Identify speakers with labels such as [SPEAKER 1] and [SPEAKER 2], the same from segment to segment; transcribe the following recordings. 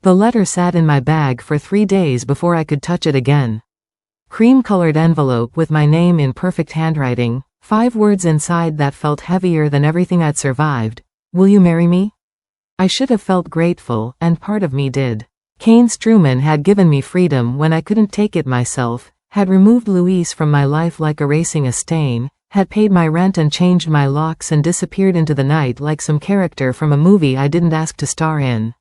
[SPEAKER 1] The letter sat in my bag for 3 days before I could touch it again. Cream-colored envelope with my name in perfect handwriting, 5 words inside that felt heavier than everything I'd survived. Will you marry me? I should have felt grateful, and part of me did. Kane Struman had given me freedom when I couldn't take it myself, had removed Louise from my life like erasing a stain, had paid my rent and changed my locks and disappeared into the night like some character from a movie I didn't ask to star in.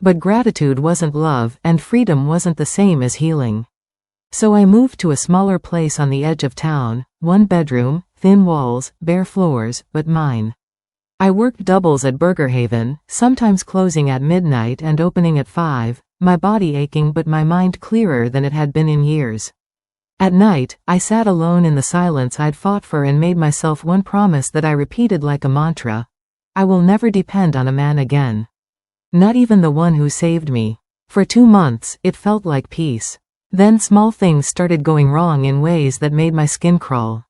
[SPEAKER 1] But gratitude wasn't love, and freedom wasn't the same as healing. So I moved to a smaller place on the edge of town, 1 bedroom, thin walls, bare floors, but mine. I worked doubles at Burger Haven, sometimes closing at midnight and opening at 5, my body aching but my mind clearer than it had been in years. At night, I sat alone in the silence I'd fought for and made myself one promise that I repeated like a mantra. I will never depend on a man again. Not even the one who saved me. For 2 months, it felt like peace. Then small things started going wrong in ways that made my skin crawl.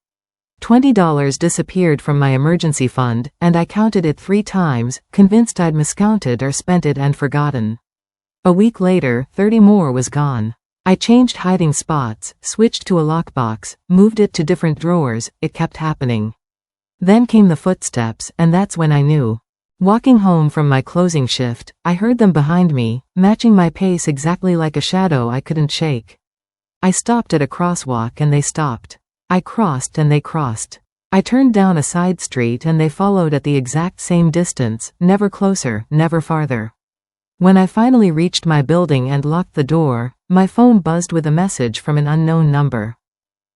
[SPEAKER 1] $20 disappeared from my emergency fund, and I counted it 3 times, convinced I'd miscounted or spent it and forgotten. A week later, 30 more was gone. I changed hiding spots, switched to a lockbox, moved it to different drawers, it kept happening. Then came the footsteps, and that's when I knew. Walking home from my closing shift, I heard them behind me, matching my pace exactly like a shadow I couldn't shake. I stopped at a crosswalk and they stopped. I crossed and they crossed. I turned down a side street and they followed at the exact same distance, never closer, never farther. When I finally reached my building and locked the door, my phone buzzed with a message from an unknown number.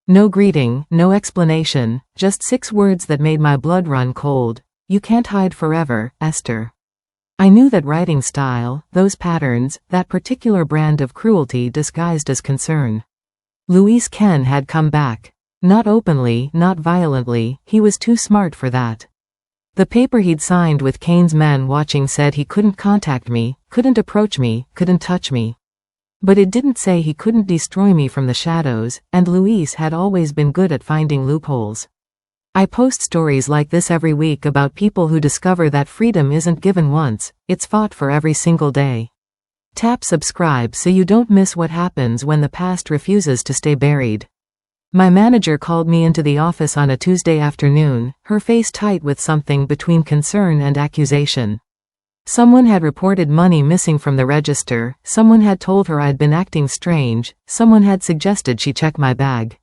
[SPEAKER 1] No greeting, no explanation, just 6 words that made my blood run cold. You can't hide forever, Esther. I knew that writing style, those patterns, that particular brand of cruelty disguised as concern. Louise Ken had come back. Not openly, not violently, he was too smart for that. The paper he'd signed with Kane's men watching said he couldn't contact me, couldn't approach me, couldn't touch me. But it didn't say he couldn't destroy me from the shadows, and Louise had always been good at finding loopholes. I post stories like this every week about people who discover that freedom isn't given once, it's fought for every single day. Tap subscribe so you don't miss what happens when the past refuses to stay buried. My manager called me into the office on a Tuesday afternoon, her face tight with something between concern and accusation. Someone had reported money missing from the register, someone had told her I'd been acting strange, someone had suggested she check my bag.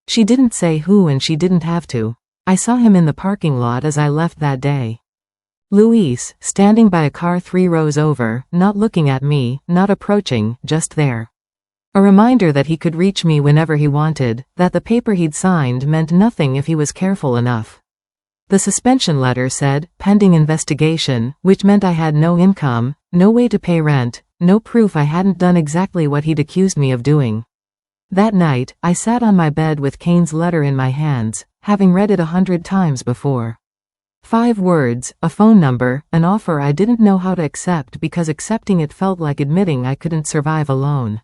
[SPEAKER 1] She didn't say who and she didn't have to. I saw him in the parking lot as I left that day. Luis, standing by a car 3 rows over, not looking at me, not approaching, just there. A reminder that he could reach me whenever he wanted, that the paper he'd signed meant nothing if he was careful enough. The suspension letter said, pending investigation, which meant I had no income, no way to pay rent, no proof I hadn't done exactly what he'd accused me of doing. That night, I sat on my bed with Kane's letter in my hands, having read it 100 times before. 5 words, a phone number, an offer I didn't know how to accept because accepting it felt like admitting I couldn't survive alone.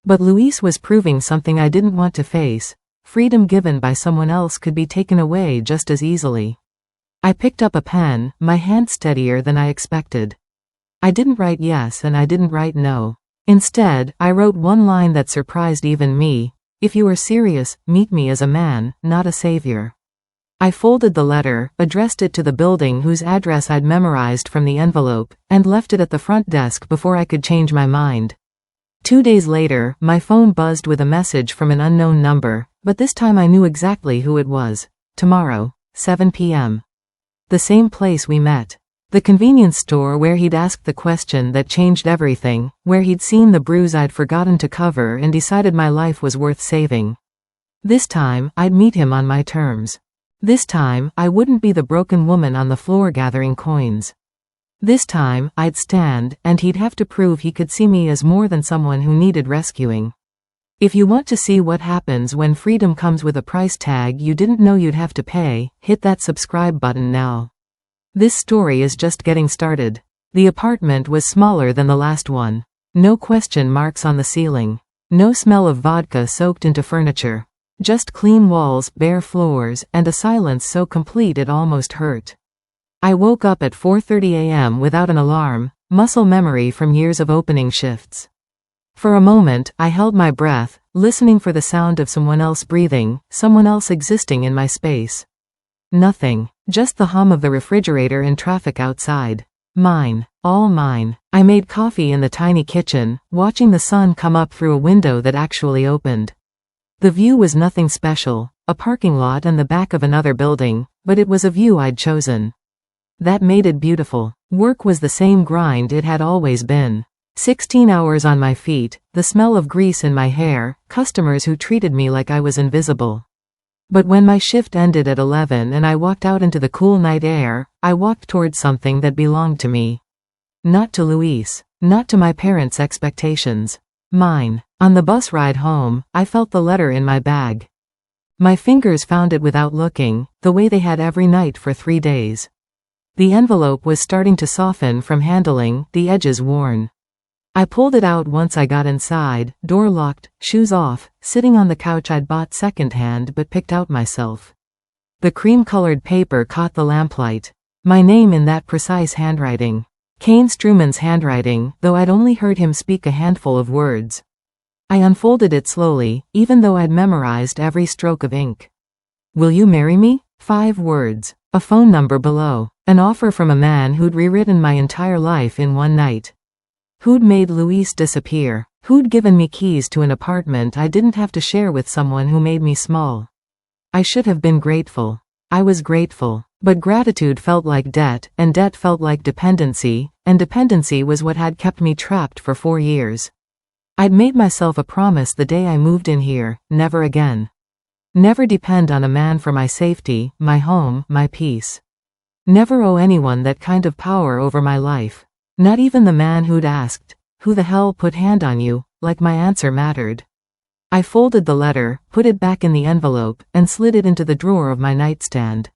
[SPEAKER 1] But Luis was proving something I didn't want to face. Freedom given by someone else could be taken away just as easily. I picked up a pen, my hand steadier than I expected. I didn't write yes and I didn't write no. Instead, I wrote one line that surprised even me. If you are serious, meet me as a man, not a savior. I folded the letter, addressed it to the building whose address I'd memorized from the envelope, and left it at the front desk before I could change my mind. 2 days later, my phone buzzed with a message from an unknown number, but this time I knew exactly who it was. Tomorrow, 7 p.m. The same place we met. The convenience store where he'd asked the question that changed everything, where he'd seen the bruise I'd forgotten to cover and decided my life was worth saving. This time, I'd meet him on my terms. This time, I wouldn't be the broken woman on the floor gathering coins. This time, I'd stand, and he'd have to prove he could see me as more than someone who needed rescuing. If you want to see what happens when freedom comes with a price tag you didn't know you'd have to pay, hit that subscribe button now. This story is just getting started. The apartment was smaller than the last one. No question marks on the ceiling. No smell of vodka soaked into furniture. Just clean walls, bare floors, and a silence so complete it almost hurt. I woke up at 4:30 a.m. without an alarm, muscle memory from years of opening shifts. For a moment, I held my breath, listening for the sound of someone else breathing, someone else existing in my space. Nothing. Just the hum of the refrigerator and traffic outside. Mine. All mine. I made coffee in the tiny kitchen, watching the sun come up through a window that actually opened. The view was nothing special, a parking lot and the back of another building, but it was a view I'd chosen. That made it beautiful. Work was the same grind it had always been. 16 hours on my feet, the smell of grease in my hair, customers who treated me like I was invisible. But when my shift ended at 11 and I walked out into the cool night air, I walked towards something that belonged to me. Not to Luis. Not to my parents' expectations. Mine. On the bus ride home, I felt the letter in my bag. My fingers found it without looking, the way they had every night for 3 days. The envelope was starting to soften from handling, the edges worn. I pulled it out once I got inside, door locked, shoes off, sitting on the couch I'd bought secondhand but picked out myself. The cream-colored paper caught the lamplight. My name in that precise handwriting. Kane Struman's handwriting, though I'd only heard him speak a handful of words. I unfolded it slowly, even though I'd memorized every stroke of ink. Will you marry me? 5 words. A phone number below. An offer from a man who'd rewritten my entire life in one night. Who'd made Luis disappear? Who'd given me keys to an apartment I didn't have to share with someone who made me small? I should have been grateful. I was grateful. But gratitude felt like debt, and debt felt like dependency, and dependency was what had kept me trapped for 4 years. I'd made myself a promise the day I moved in here, never again. Never depend on a man for my safety, my home, my peace. Never owe anyone that kind of power over my life. Not even the man who'd asked, "Who the hell put hand on you?" like my answer mattered. I folded the letter, put it back in the envelope, and slid it into the drawer of my nightstand.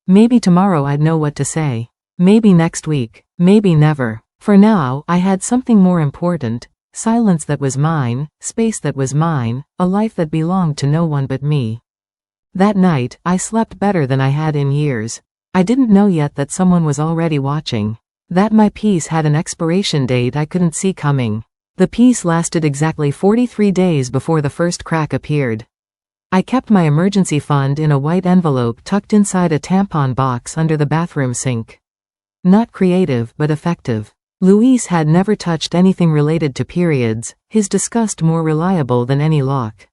[SPEAKER 1] Maybe tomorrow I'd know what to say. Maybe next week. Maybe never. For now, I had something more important. Silence that was mine, space that was mine, a life that belonged to no one but me. That night, I slept better than I had in years. I didn't know yet that someone was already watching. That my peace had an expiration date I couldn't see coming. The peace lasted exactly 43 days before the first crack appeared. I kept my emergency fund in a white envelope tucked inside a tampon box under the bathroom sink. Not creative, but effective. Luis had never touched anything related to periods, his disgust more reliable than any lock.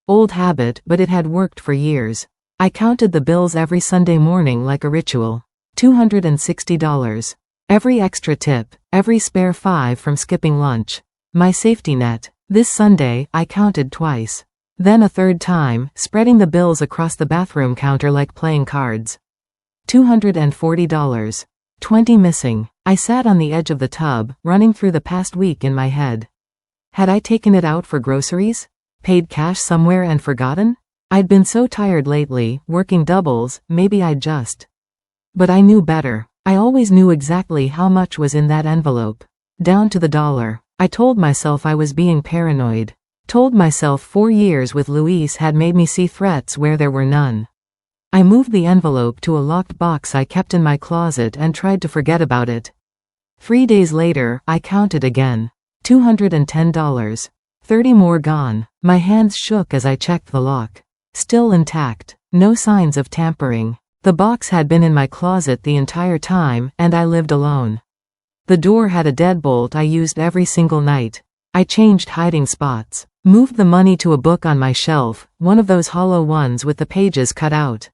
[SPEAKER 1] Old habit, but it had worked for years. I counted the bills every Sunday morning like a ritual. $260. Every extra tip, every spare 5 from skipping lunch. My safety net. This Sunday, I counted twice. Then a third time, spreading the bills across the bathroom counter like playing cards. $240. 20 missing. I sat on the edge of the tub, running through the past week in my head. Had I taken it out for groceries? Paid cash somewhere and forgotten? I'd been so tired lately, working doubles, maybe I'd just. But I knew better. I always knew exactly how much was in that envelope. Down to the dollar. I told myself I was being paranoid. Told myself 4 years with Luis had made me see threats where there were none. I moved the envelope to a locked box I kept in my closet and tried to forget about it. 3 days later, I counted again. $210. 30 more gone. My hands shook as I checked the lock. Still intact. No signs of tampering. The box had been in my closet the entire time, and I lived alone. The door had a deadbolt I used every single night. I changed hiding spots. Moved the money to a book on my shelf, one of those hollow ones with the pages cut out.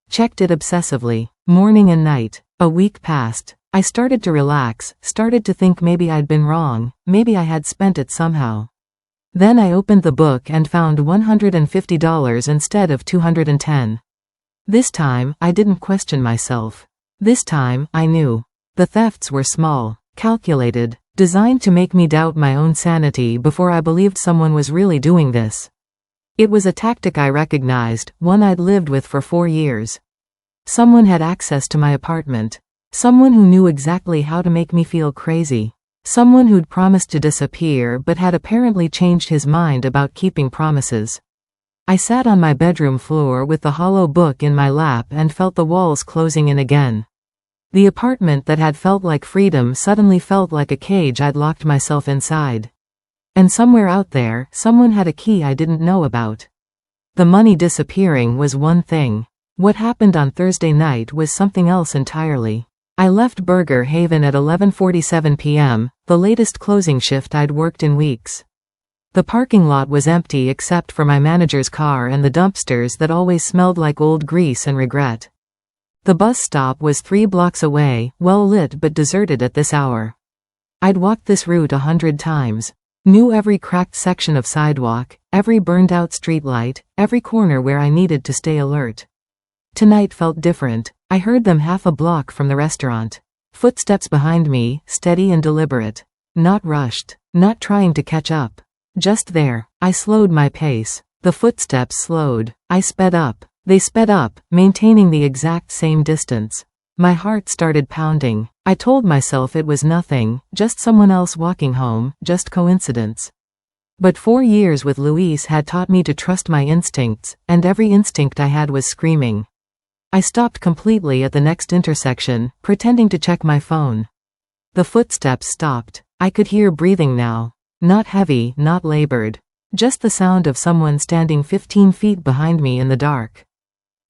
[SPEAKER 1] Checked it obsessively, morning and night. A week passed. I started to relax, started to think maybe I'd been wrong, maybe I had spent it somehow. Then I opened the book and found $150 instead of $210. This time, I didn't question myself. This time, I knew. The thefts were small, calculated, designed to make me doubt my own sanity before I believed someone was really doing this. It was a tactic I recognized, one I'd lived with for 4 years. Someone had access to my apartment. Someone who knew exactly how to make me feel crazy. Someone who'd promised to disappear but had apparently changed his mind about keeping promises. I sat on my bedroom floor with the hollow book in my lap and felt the walls closing in again. The apartment that had felt like freedom suddenly felt like a cage I'd locked myself inside. And somewhere out there, someone had a key I didn't know about. The money disappearing was one thing. What happened on Thursday night was something else entirely. I left Burger Haven at 11:47 p.m., the latest closing shift I'd worked in weeks. The parking lot was empty except for my manager's car and the dumpsters that always smelled like old grease and regret. The bus stop was 3 blocks away, well lit but deserted at this hour. I'd walked this route 100 times. Knew every cracked section of sidewalk, every burned-out streetlight, every corner where I needed to stay alert. Tonight felt different. I heard them half a block from the restaurant. Footsteps behind me, steady and deliberate. Not rushed. Not trying to catch up. Just there. I slowed my pace. The footsteps slowed. I sped up. They sped up, maintaining the exact same distance. My heart started pounding. I told myself it was nothing, just someone else walking home, just coincidence. But 4 years with Luis had taught me to trust my instincts, and every instinct I had was screaming. I stopped completely at the next intersection, pretending to check my phone. The footsteps stopped. I could hear breathing now. Not heavy, not labored. Just the sound of someone standing 15 feet behind me in the dark.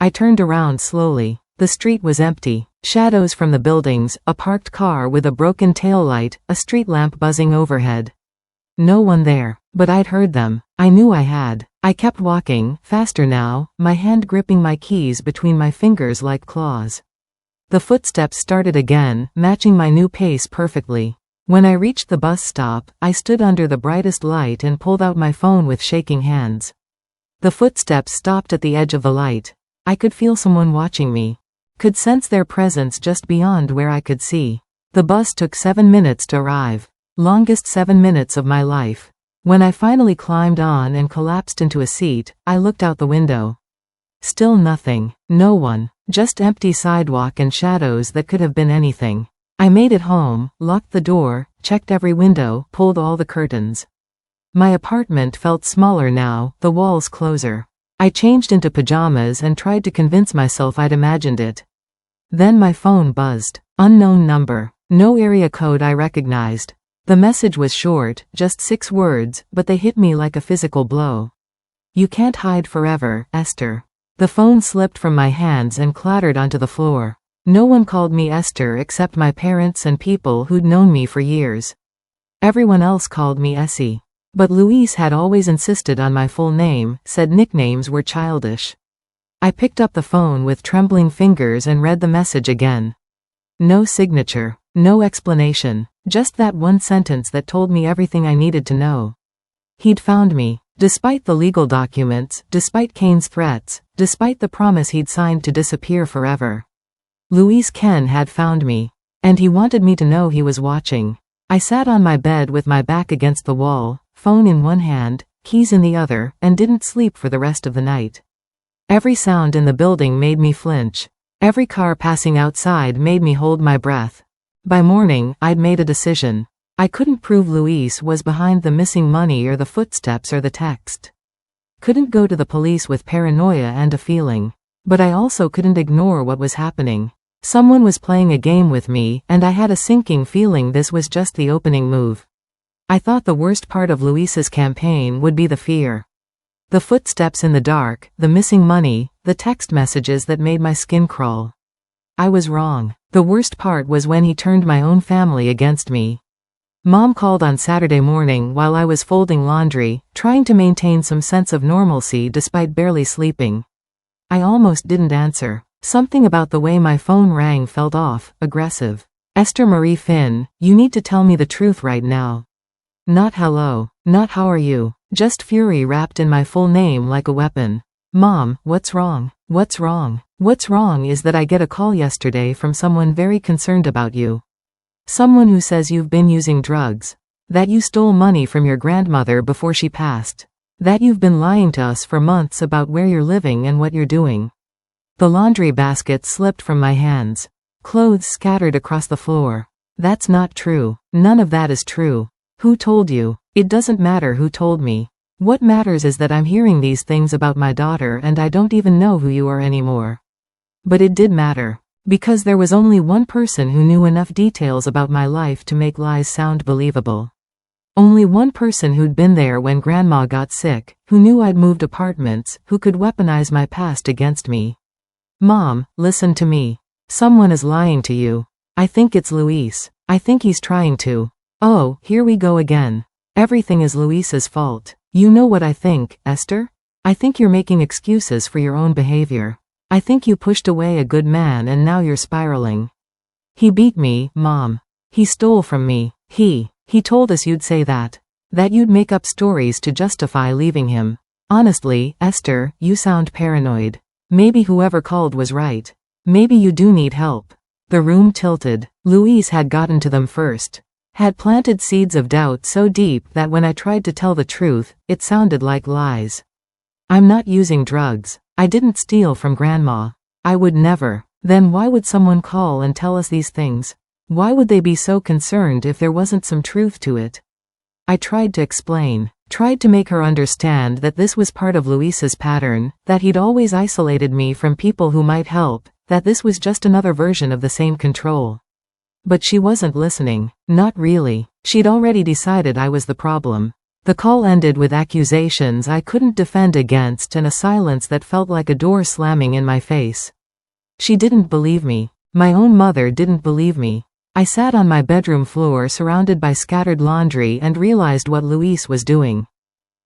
[SPEAKER 1] I turned around slowly. The street was empty. Shadows from the buildings, a parked car with a broken taillight, a street lamp buzzing overhead. No one there. But I'd heard them. I knew I had. I kept walking, faster now, my hand gripping my keys between my fingers like claws. The footsteps started again, matching my new pace perfectly. When I reached the bus stop, I stood under the brightest light and pulled out my phone with shaking hands. The footsteps stopped at the edge of the light. I could feel someone watching me. Could sense their presence just beyond where I could see. The bus took 7 minutes to arrive. Longest 7 minutes of my life. When I finally climbed on and collapsed into a seat, I looked out the window. Still nothing. No one. Just empty sidewalk and shadows that could have been anything. I made it home, locked the door, checked every window, pulled all the curtains. My apartment felt smaller now, the walls closer. I changed into pajamas and tried to convince myself I'd imagined it. Then my phone buzzed. Unknown number. No area code I recognized. The message was short, just 6 words, but they hit me like a physical blow. You can't hide forever, Esther. The phone slipped from my hands and clattered onto the floor. No one called me Esther except my parents and people who'd known me for years. Everyone else called me Essie. But Luis had always insisted on my full name, said nicknames were childish. I picked up the phone with trembling fingers and read the message again. No signature. No explanation. Just that one sentence that told me everything I needed to know. He'd found me. Despite the legal documents, despite Kane's threats, despite the promise he'd signed to disappear forever. Luis Ken had found me. And he wanted me to know he was watching. I sat on my bed with my back against the wall, phone in one hand, keys in the other, and didn't sleep for the rest of the night. Every sound in the building made me flinch. Every car passing outside made me hold my breath. By morning, I'd made a decision. I couldn't prove Luis was behind the missing money or the footsteps or the text. Couldn't go to the police with paranoia and a feeling. But I also couldn't ignore what was happening. Someone was playing a game with me, and I had a sinking feeling this was just the opening move. I thought the worst part of Luis's campaign would be the fear. The footsteps in the dark, the missing money, the text messages that made my skin crawl. I was wrong. The worst part was when he turned my own family against me. Mom called on Saturday morning while I was folding laundry, trying to maintain some sense of normalcy despite barely sleeping. I almost didn't answer. Something about the way my phone rang felt off, aggressive. Esther Marie Finn, you need to tell me the truth right now. Not hello. Not how are you. Just fury wrapped in my full name like a weapon. Mom, what's wrong? What's wrong? What's wrong is that I get a call yesterday from someone very concerned about you. Someone who says you've been using drugs. That you stole money from your grandmother before she passed. That you've been lying to us for months about where you're living and what you're doing. The laundry basket slipped from my hands. Clothes scattered across the floor. That's not true. None of that is true. Who told you? It doesn't matter who told me. What matters is that I'm hearing these things about my daughter and I don't even know who you are anymore. But it did matter. Because there was only one person who knew enough details about my life to make lies sound believable. Only one person who'd been there when Grandma got sick, who knew I'd moved apartments, who could weaponize my past against me. Mom, listen to me. Someone is lying to you. I think it's Luis. I think he's trying to. Oh, here we go again. Everything is Luis's fault. You know what I think, Esther? I think you're making excuses for your own behavior. I think you pushed away a good man and now you're spiraling. He beat me, Mom. He stole from me. He told us you'd say that. That you'd make up stories to justify leaving him. Honestly, Esther, you sound paranoid. Maybe whoever called was right. Maybe you do need help. The room tilted. Luis had gotten to them first. Had planted seeds of doubt so deep that when I tried to tell the truth, it sounded like lies. I'm not using drugs. I didn't steal from Grandma. I would never. Then why would someone call and tell us these things? Why would they be so concerned if there wasn't some truth to it? I tried to explain, tried to make her understand that this was part of Luis's pattern, that he'd always isolated me from people who might help, that this was just another version of the same control. But she wasn't listening. Not really. She'd already decided I was the problem. The call ended with accusations I couldn't defend against and a silence that felt like a door slamming in my face. She didn't believe me. My own mother didn't believe me. I sat on my bedroom floor surrounded by scattered laundry and realized what Luis was doing.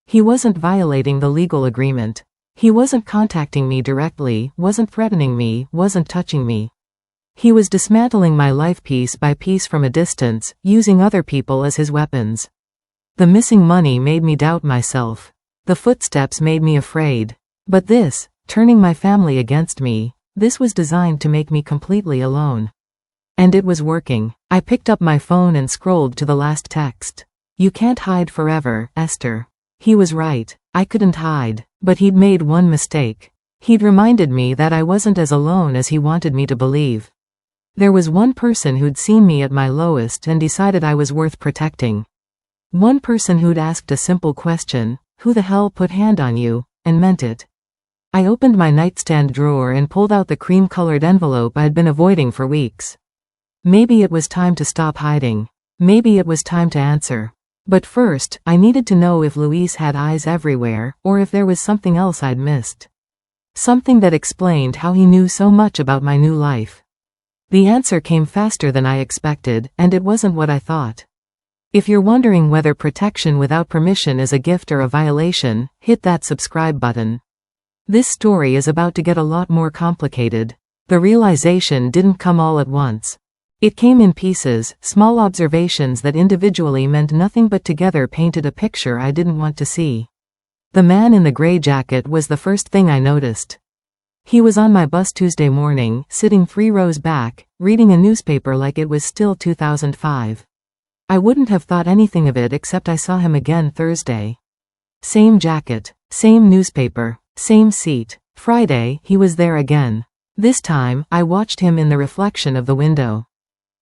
[SPEAKER 1] He wasn't violating the legal agreement. He wasn't contacting me directly, wasn't threatening me, wasn't touching me. He was dismantling my life piece by piece from a distance, using other people as his weapons. The missing money made me doubt myself. The footsteps made me afraid. But this, turning my family against me, this was designed to make me completely alone. And it was working. I picked up my phone and scrolled to the last text. You can't hide forever, Esther. He was right. I couldn't hide. But he'd made one mistake. He'd reminded me that I wasn't as alone as he wanted me to believe. There was one person who'd seen me at my lowest and decided I was worth protecting. One person who'd asked a simple question, who the hell put hand on you, and meant it. I opened my nightstand drawer and pulled out the cream-colored envelope I'd been avoiding for weeks. Maybe it was time to stop hiding. Maybe it was time to answer. But first, I needed to know if Luis had eyes everywhere, or if there was something else I'd missed. Something that explained how he knew so much about my new life. The answer came faster than I expected, and it wasn't what I thought. If you're wondering whether protection without permission is a gift or a violation, hit that subscribe button. This story is about to get a lot more complicated. The realization didn't come all at once. It came in pieces, small observations that individually meant nothing but together painted a picture I didn't want to see. The man in the gray jacket was the first thing I noticed. He was on my bus Tuesday morning, sitting 3 rows back, reading a newspaper like it was still 2005. I wouldn't have thought anything of it except I saw him again Thursday. Same jacket, same newspaper, same seat. Friday, he was there again. This time, I watched him in the reflection of the window.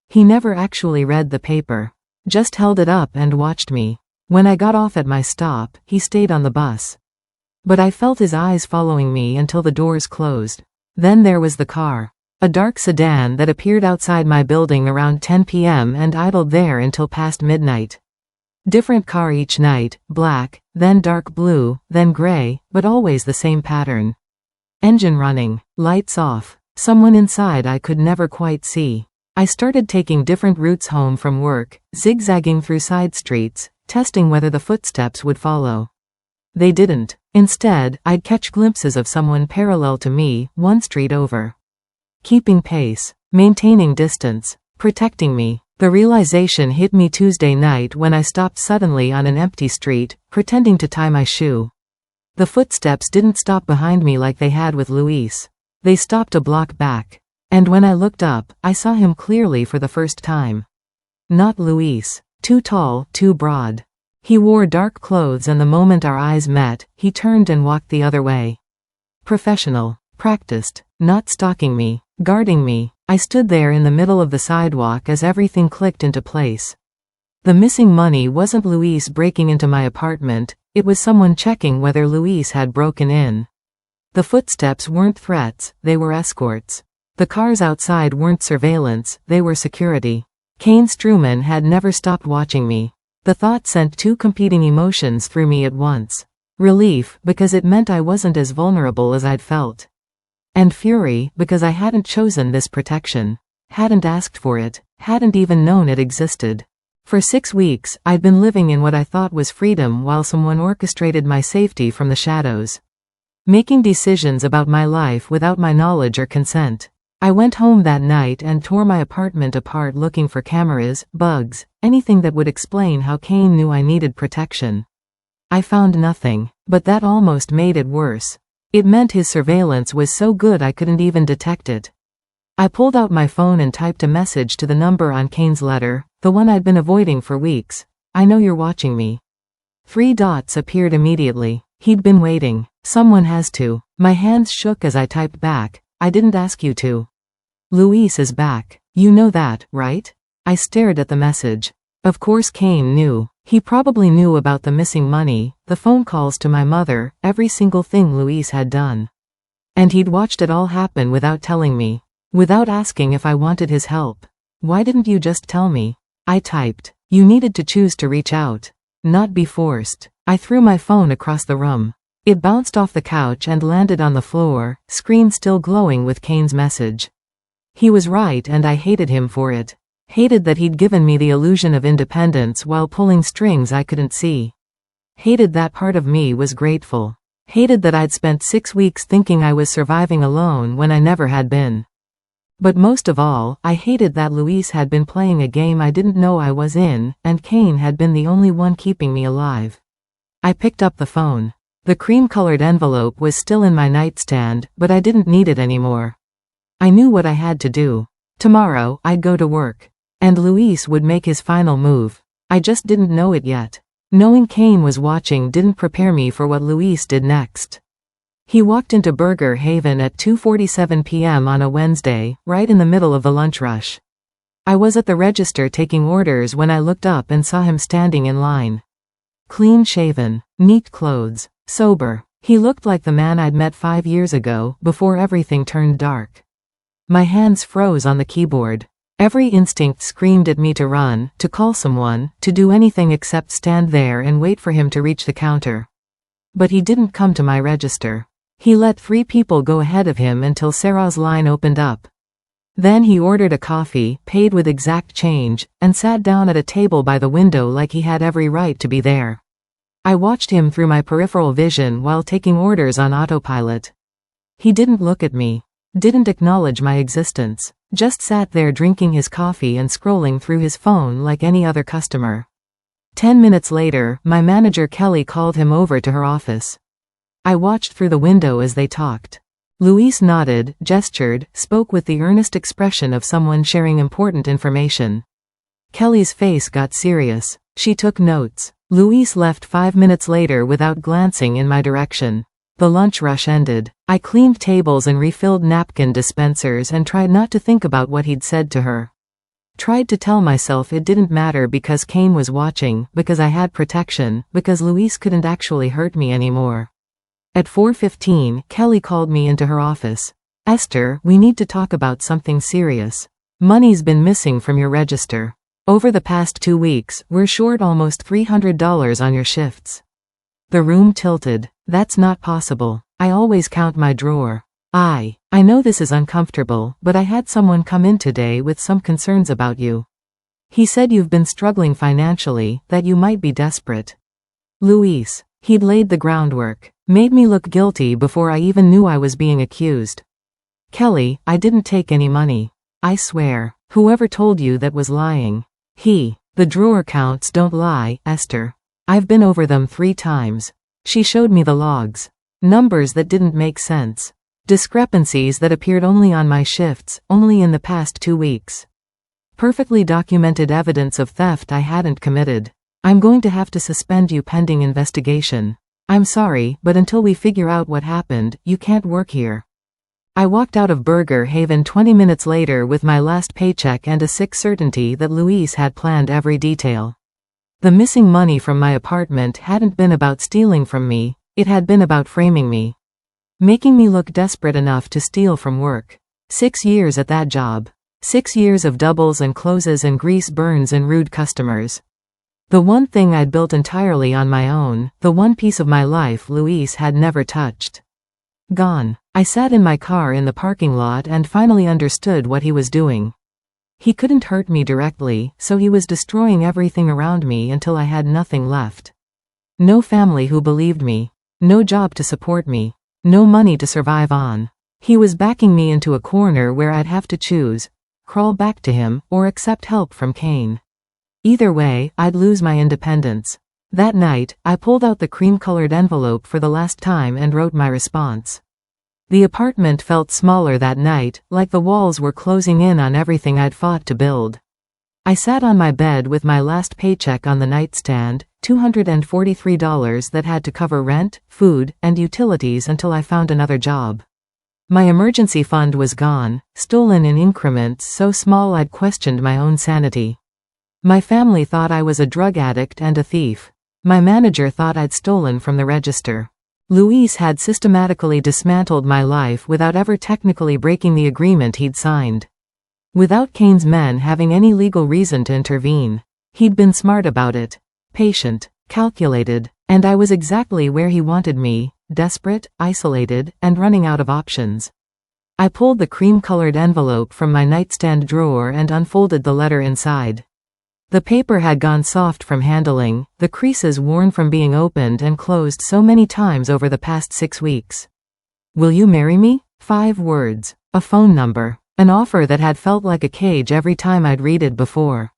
[SPEAKER 1] He never actually read the paper. Just held it up and watched me. When I got off at my stop, he stayed on the bus. But I felt his eyes following me until the doors closed. Then there was the car. A dark sedan that appeared outside my building around 10 p.m. and idled there until past midnight. Different car each night, black, then dark blue, then gray, but always the same pattern. Engine running, lights off, someone inside I could never quite see. I started taking different routes home from work, zigzagging through side streets, testing whether the footsteps would follow. They didn't. Instead, I'd catch glimpses of someone parallel to me, one street over. Keeping pace, maintaining distance, protecting me. The realization hit me Tuesday night when I stopped suddenly on an empty street, pretending to tie my shoe. The footsteps didn't stop behind me like they had with Luis. They stopped a block back. And when I looked up, I saw him clearly for the first time. Not Luis. Too tall, too broad. He wore dark clothes and the moment our eyes met, he turned and walked the other way. Professional. Practiced. Not stalking me. Guarding me. I stood there in the middle of the sidewalk as everything clicked into place. The missing money wasn't Luis breaking into my apartment, it was someone checking whether Luis had broken in. The footsteps weren't threats, they were escorts. The cars outside weren't surveillance, they were security. Kane Struman had never stopped watching me. The thought sent two competing emotions through me at once. Relief, because it meant I wasn't as vulnerable as I'd felt. And fury, because I hadn't chosen this protection. Hadn't asked for it, hadn't even known it existed. For 6 weeks, I'd been living in what I thought was freedom while someone orchestrated my safety from the shadows. Making decisions about my life without my knowledge or consent. I went home that night and tore my apartment apart looking for cameras, bugs, anything that would explain how Kane knew I needed protection. I found nothing, but that almost made it worse. It meant his surveillance was so good I couldn't even detect it. I pulled out my phone and typed a message to the number on Kane's letter, the one I'd been avoiding for weeks. I know you're watching me. 3 dots appeared immediately. He'd been waiting. Someone has to. My hands shook as I typed back. I didn't ask you to. Luis is back. You know that, right? I stared at the message. Of course Kane knew. He probably knew about the missing money, the phone calls to my mother, every single thing Luis had done. And he'd watched it all happen without telling me. Without asking if I wanted his help. Why didn't you just tell me? I typed. You needed to choose to reach out. Not be forced. I threw my phone across the room. It bounced off the couch and landed on the floor, screen still glowing with Kane's message. He was right and I hated him for it. Hated that he'd given me the illusion of independence while pulling strings I couldn't see. Hated that part of me was grateful. Hated that I'd spent 6 weeks thinking I was surviving alone when I never had been. But most of all, I hated that Luis had been playing a game I didn't know I was in, and Kane had been the only one keeping me alive. I picked up the phone. The cream-colored envelope was still in my nightstand, but I didn't need it anymore. I knew what I had to do. Tomorrow, I'd go to work. And Luis would make his final move. I just didn't know it yet. Knowing Kane was watching didn't prepare me for what Luis did next. He walked into Burger Haven at 2:47 p.m. on a Wednesday, right in the middle of the lunch rush. I was at the register taking orders when I looked up and saw him standing in line. Clean-shaven, neat clothes, sober. He looked like the man I'd met 5 years ago, before everything turned dark. My hands froze on the keyboard. Every instinct screamed at me to run, to call someone, to do anything except stand there and wait for him to reach the counter. But he didn't come to my register. He let 3 people go ahead of him until Sarah's line opened up. Then he ordered a coffee, paid with exact change, and sat down at a table by the window like he had every right to be there. I watched him through my peripheral vision while taking orders on autopilot. He didn't look at me. Didn't acknowledge my existence. Just sat there drinking his coffee and scrolling through his phone like any other customer. 10 minutes later, my manager Kelly called him over to her office. I watched through the window as they talked. Luis nodded, gestured, spoke with the earnest expression of someone sharing important information. Kelly's face got serious. She took notes. Luis left 5 minutes later without glancing in my direction. The lunch rush ended. I cleaned tables and refilled napkin dispensers and tried not to think about what he'd said to her. Tried to tell myself it didn't matter because Kane was watching, because I had protection, because Luis couldn't actually hurt me anymore. At 4:15, Kelly called me into her office. Esther, we need to talk about something serious. Money's been missing from your register. Over the past 2 weeks, we're short almost $300 on your shifts. The room tilted. That's not possible. I always count my drawer. I know this is uncomfortable, but I had someone come in today with some concerns about you. He said you've been struggling financially, that you might be desperate. Luis. He'd laid the groundwork. Made me look guilty before I even knew I was being accused. Kelly, I didn't take any money. I swear. Whoever told you that was lying. The drawer counts don't lie, Esther. I've been over them 3 times. She showed me the logs. Numbers that didn't make sense. Discrepancies that appeared only on my shifts, only in the past 2 weeks. Perfectly documented evidence of theft I hadn't committed. I'm going to have to suspend you pending investigation. I'm sorry, but until we figure out what happened, you can't work here. I walked out of Burger Haven 20 minutes later with my last paycheck and a sick certainty that Luis had planned every detail. The missing money from my apartment hadn't been about stealing from me, it had been about framing me. Making me look desperate enough to steal from work. 6 years at that job. 6 years of doubles and closes and grease burns and rude customers. The one thing I'd built entirely on my own, the one piece of my life Luis had never touched. Gone. I sat in my car in the parking lot and finally understood what he was doing. He couldn't hurt me directly, so he was destroying everything around me until I had nothing left. No family who believed me. No job to support me. No money to survive on. He was backing me into a corner where I'd have to choose, crawl back to him, or accept help from Kane. Either way, I'd lose my independence. That night, I pulled out the cream-colored envelope for the last time and wrote my response. The apartment felt smaller that night, like the walls were closing in on everything I'd fought to build. I sat on my bed with my last paycheck on the nightstand, $243 that had to cover rent, food, and utilities until I found another job. My emergency fund was gone, stolen in increments so small I'd questioned my own sanity. My family thought I was a drug addict and a thief. My manager thought I'd stolen from the register. Luis had systematically dismantled my life without ever technically breaking the agreement he'd signed. Without Kane's men having any legal reason to intervene. He'd been smart about it. Patient. Calculated. And I was exactly where he wanted me, desperate, isolated, and running out of options. I pulled the cream-colored envelope from my nightstand drawer and unfolded the letter inside. The paper had gone soft from handling, the creases worn from being opened and closed so many times over the past 6 weeks. Will you marry me? 5 words. A phone number. An offer that had felt like a cage every time I'd read it before.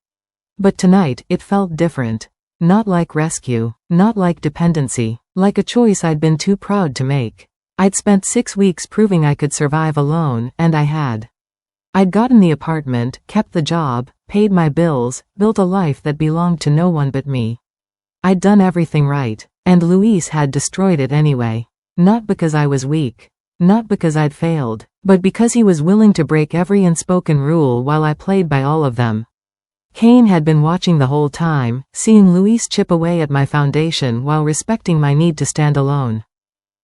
[SPEAKER 1] But tonight, it felt different. Not like rescue. Not like dependency. Like a choice I'd been too proud to make. I'd spent 6 weeks proving I could survive alone, and I had. I'd gotten the apartment, kept the job, paid my bills, built a life that belonged to no one but me. I'd done everything right, and Luis had destroyed it anyway. Not because I was weak. Not because I'd failed, but because he was willing to break every unspoken rule while I played by all of them. Kane had been watching the whole time, seeing Luis chip away at my foundation while respecting my need to stand alone.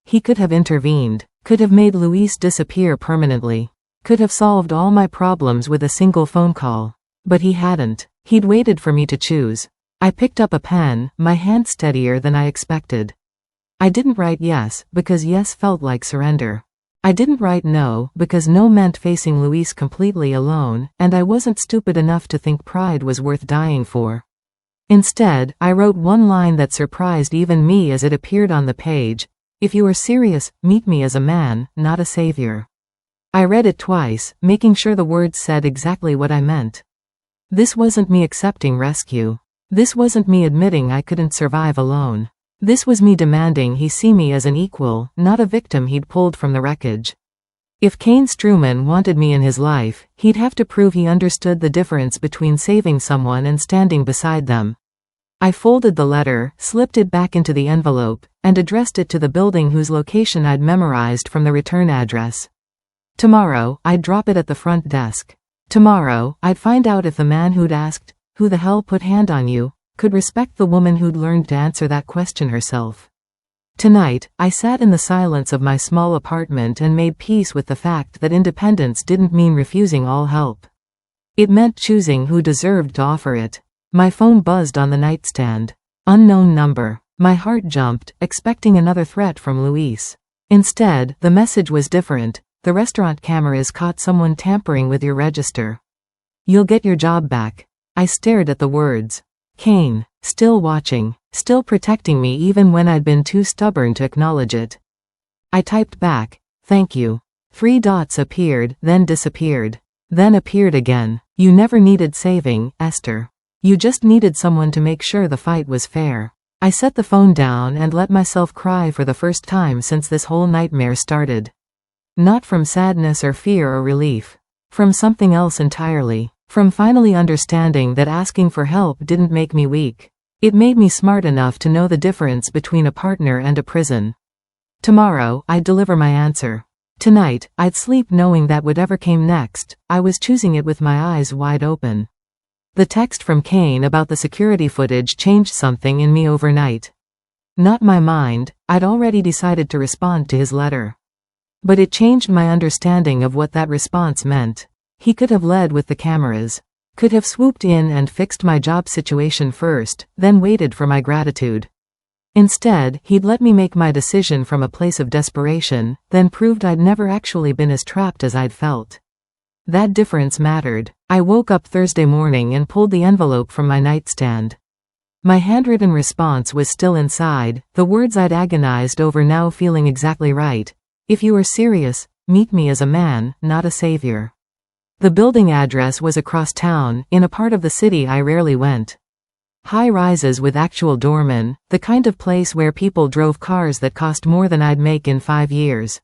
[SPEAKER 1] He could have intervened, could have made Luis disappear permanently. Could have solved all my problems with a single phone call. But he hadn't. He'd waited for me to choose. I picked up a pen, my hand steadier than I expected. I didn't write yes, because yes felt like surrender. I didn't write no, because no meant facing Luis completely alone, and I wasn't stupid enough to think pride was worth dying for. Instead, I wrote one line that surprised even me as it appeared on the page. If you are serious, meet me as a man, not a savior. I read it twice, making sure the words said exactly what I meant. This wasn't me accepting rescue. This wasn't me admitting I couldn't survive alone. This was me demanding he see me as an equal, not a victim he'd pulled from the wreckage. If Kane Struman wanted me in his life, he'd have to prove he understood the difference between saving someone and standing beside them. I folded the letter, slipped it back into the envelope, and addressed it to the building whose location I'd memorized from the return address. Tomorrow, I'd drop it at the front desk. Tomorrow, I'd find out if the man who'd asked, "Who the hell put hand on you?" could respect the woman who'd learned to answer that question herself. Tonight, I sat in the silence of my small apartment and made peace with the fact that independence didn't mean refusing all help. It meant choosing who deserved to offer it. My phone buzzed on the nightstand. Unknown number. My heart jumped, expecting another threat from Luis. Instead, the message was different. The restaurant cameras caught someone tampering with your register. You'll get your job back. I stared at the words. Kane, still watching, still protecting me even when I'd been too stubborn to acknowledge it. I typed back, thank you. 3 dots appeared, then disappeared. Then appeared again. You never needed saving, Esther. You just needed someone to make sure the fight was fair. I set the phone down and let myself cry for the first time since this whole nightmare started. Not from sadness or fear or relief. From something else entirely. From finally understanding that asking for help didn't make me weak. It made me smart enough to know the difference between a partner and a prison. Tomorrow, I'd deliver my answer. Tonight, I'd sleep knowing that whatever came next, I was choosing it with my eyes wide open. The text from Kane about the security footage changed something in me overnight. Not my mind, I'd already decided to respond to his letter. But it changed my understanding of what that response meant. He could have led with the cameras. Could have swooped in and fixed my job situation first, then waited for my gratitude. Instead, he'd let me make my decision from a place of desperation, then proved I'd never actually been as trapped as I'd felt. That difference mattered. I woke up Thursday morning and pulled the envelope from my nightstand. My handwritten response was still inside, the words I'd agonized over now feeling exactly right. If you are serious, meet me as a man, not a savior. The building address was across town, in a part of the city I rarely went. High rises with actual doormen, the kind of place where people drove cars that cost more than I'd make in 5 years.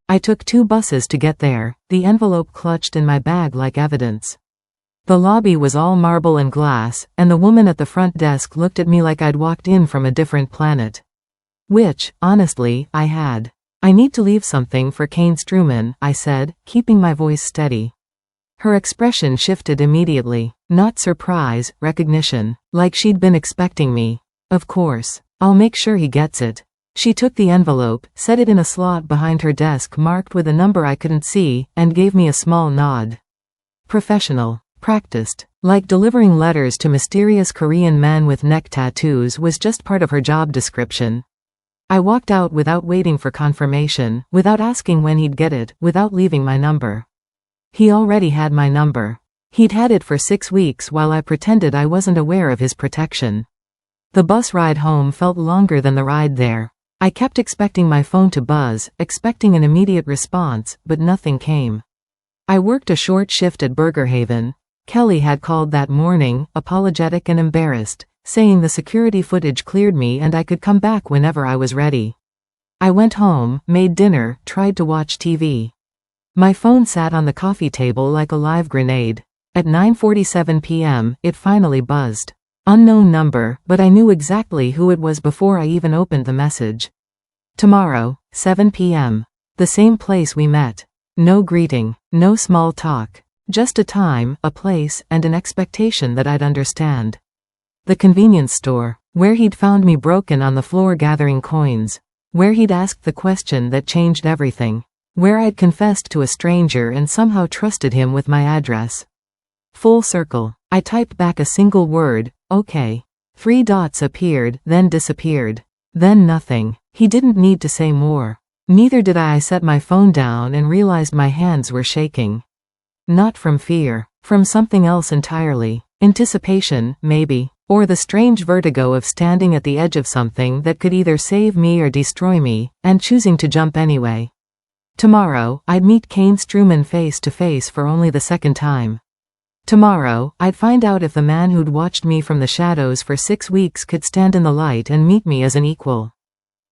[SPEAKER 1] I took 2 buses to get there, the envelope clutched in my bag like evidence. The lobby was all marble and glass, and the woman at the front desk looked at me like I'd walked in from a different planet. Which, honestly, I had. I need to leave something for Kane Struman, I said, keeping my voice steady. Her expression shifted immediately. Not surprise, recognition. Like she'd been expecting me. Of course. I'll make sure he gets it. She took the envelope, set it in a slot behind her desk marked with a number I couldn't see, and gave me a small nod. Professional. Practiced. Like delivering letters to mysterious Korean men with neck tattoos was just part of her job description. I walked out without waiting for confirmation, without asking when he'd get it, without leaving my number. He already had my number. He'd had it for 6 weeks while I pretended I wasn't aware of his protection. The bus ride home felt longer than the ride there. I kept expecting my phone to buzz, expecting an immediate response, but nothing came. I worked a short shift at Burger Haven. Kelly had called that morning, apologetic and embarrassed, saying the security footage cleared me and I could come back whenever I was ready. I went home, made dinner, tried to watch TV. My phone sat on the coffee table like a live grenade. At 9:47 p.m., it finally buzzed. Unknown number, but I knew exactly who it was before I even opened the message. Tomorrow, 7 p.m. The same place we met. No greeting, no small talk. Just a time, a place, and an expectation that I'd understand. The convenience store, where he'd found me broken on the floor gathering coins. Where he'd asked the question that changed everything. Where I'd confessed to a stranger and somehow trusted him with my address. Full circle. I typed back a single word, okay. 3 dots appeared, then disappeared. Then nothing. He didn't need to say more. Neither did I. I set my phone down and realized my hands were shaking. Not from fear. From something else entirely. Anticipation, maybe. Or the strange vertigo of standing at the edge of something that could either save me or destroy me, and choosing to jump anyway. Tomorrow, I'd meet Kane Struman face to face for only the second time. Tomorrow, I'd find out if the man who'd watched me from the shadows for 6 weeks could stand in the light and meet me as an equal.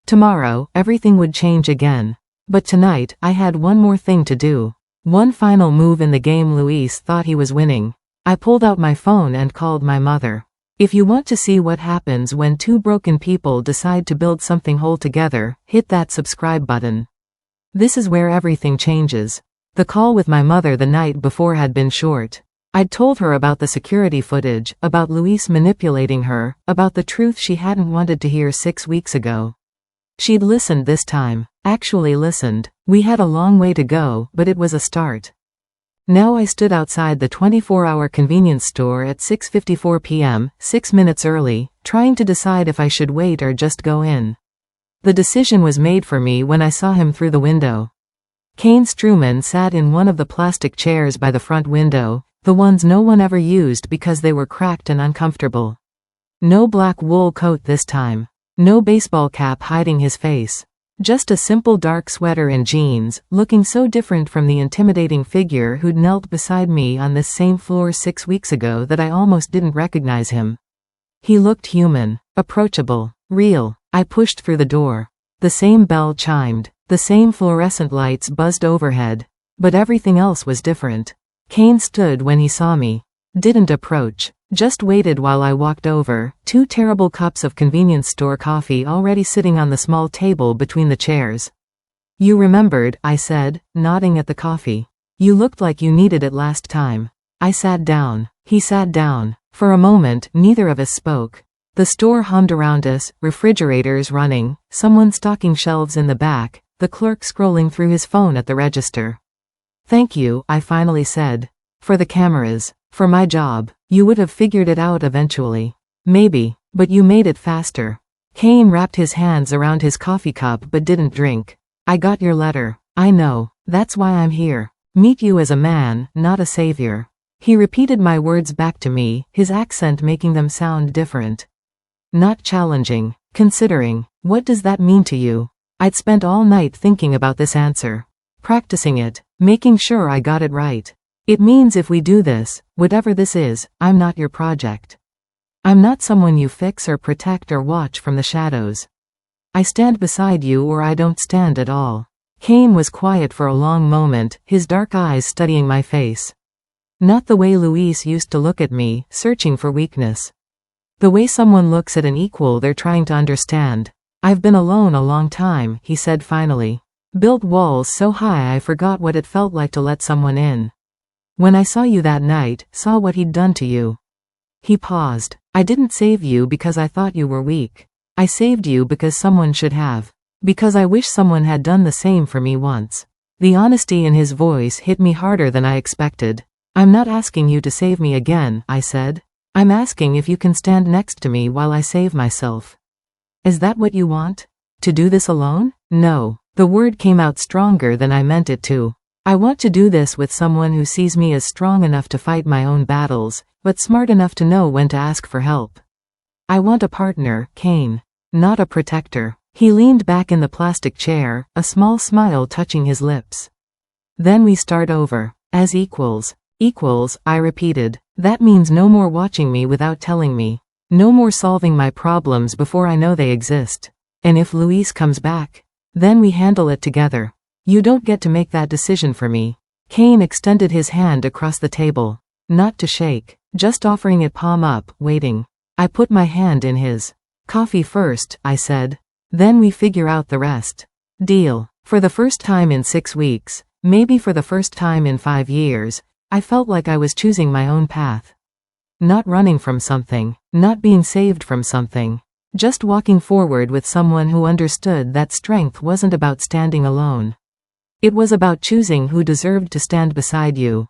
[SPEAKER 1] Tomorrow, everything would change again. But tonight, I had one more thing to do. One final move in the game. Luis thought he was winning. I pulled out my phone and called my mother. If you want to see what happens when 2 broken people decide to build something whole together, hit that subscribe button. This is where everything changes. The call with my mother the night before had been short. I'd told her about the security footage, about Luis manipulating her, about the truth she hadn't wanted to hear 6 weeks ago. She'd listened this time. Actually listened. We had a long way to go, but it was a start. Now I stood outside the 24-hour convenience store at 6:54 p.m., 6 minutes early, trying to decide if I should wait or just go in. The decision was made for me when I saw him through the window. Kane Struman sat in one of the plastic chairs by the front window, the ones no one ever used because they were cracked and uncomfortable. No black wool coat this time. No baseball cap hiding his face. Just a simple dark sweater and jeans, looking so different from the intimidating figure who'd knelt beside me on this same floor 6 weeks ago that I almost didn't recognize him. He looked human, approachable, real. I pushed through the door. The same bell chimed. The same fluorescent lights buzzed overhead. But everything else was different. Kane stood when he saw me. Didn't approach. Just waited while I walked over, 2 terrible cups of convenience store coffee already sitting on the small table between the chairs. You remembered, I said, nodding at the coffee. You looked like you needed it last time. I sat down. He sat down. For a moment, neither of us spoke. The store hummed around us, refrigerators running, someone stocking shelves in the back, the clerk scrolling through his phone at the register. Thank you, I finally said. For the cameras. For my job. You would have figured it out eventually. Maybe. But you made it faster. Kane wrapped his hands around his coffee cup but didn't drink. I got your letter. I know. That's why I'm here. Meet you as a man, not a savior. He repeated my words back to me, his accent making them sound different. Not challenging. Considering. What does that mean to you? I'd spent all night thinking about this answer. Practicing it. Making sure I got it right. It means if we do this, whatever this is, I'm not your project. I'm not someone you fix or protect or watch from the shadows. I stand beside you or I don't stand at all. Kane was quiet for a long moment, his dark eyes studying my face. Not the way Luis used to look at me, searching for weakness. The way someone looks at an equal they're trying to understand. I've been alone a long time, he said finally. Built walls so high I forgot what it felt like to let someone in. When I saw you that night, saw what he'd done to you. He paused. I didn't save you because I thought you were weak. I saved you because someone should have. Because I wish someone had done the same for me once. The honesty in his voice hit me harder than I expected. I'm not asking you to save me again, I said. I'm asking if you can stand next to me while I save myself. Is that what you want? To do this alone? No. The word came out stronger than I meant it to. I want to do this with someone who sees me as strong enough to fight my own battles, but smart enough to know when to ask for help. I want a partner, Kane. Not a protector. He leaned back in the plastic chair, a small smile touching his lips. Then we start over. As equals. Equals, I repeated. That means no more watching me without telling me. No more solving my problems before I know they exist. And if Luis comes back, then we handle it together. You don't get to make that decision for me. Kane extended his hand across the table. Not to shake. Just offering it palm up, waiting. I put my hand in his. Coffee first, I said. Then we figure out the rest. Deal. For the first time in 6 weeks, maybe for the first time in 5 years, I felt like I was choosing my own path. Not running from something. Not being saved from something. Just walking forward with someone who understood that strength wasn't about standing alone. It was about choosing who deserved to stand beside you.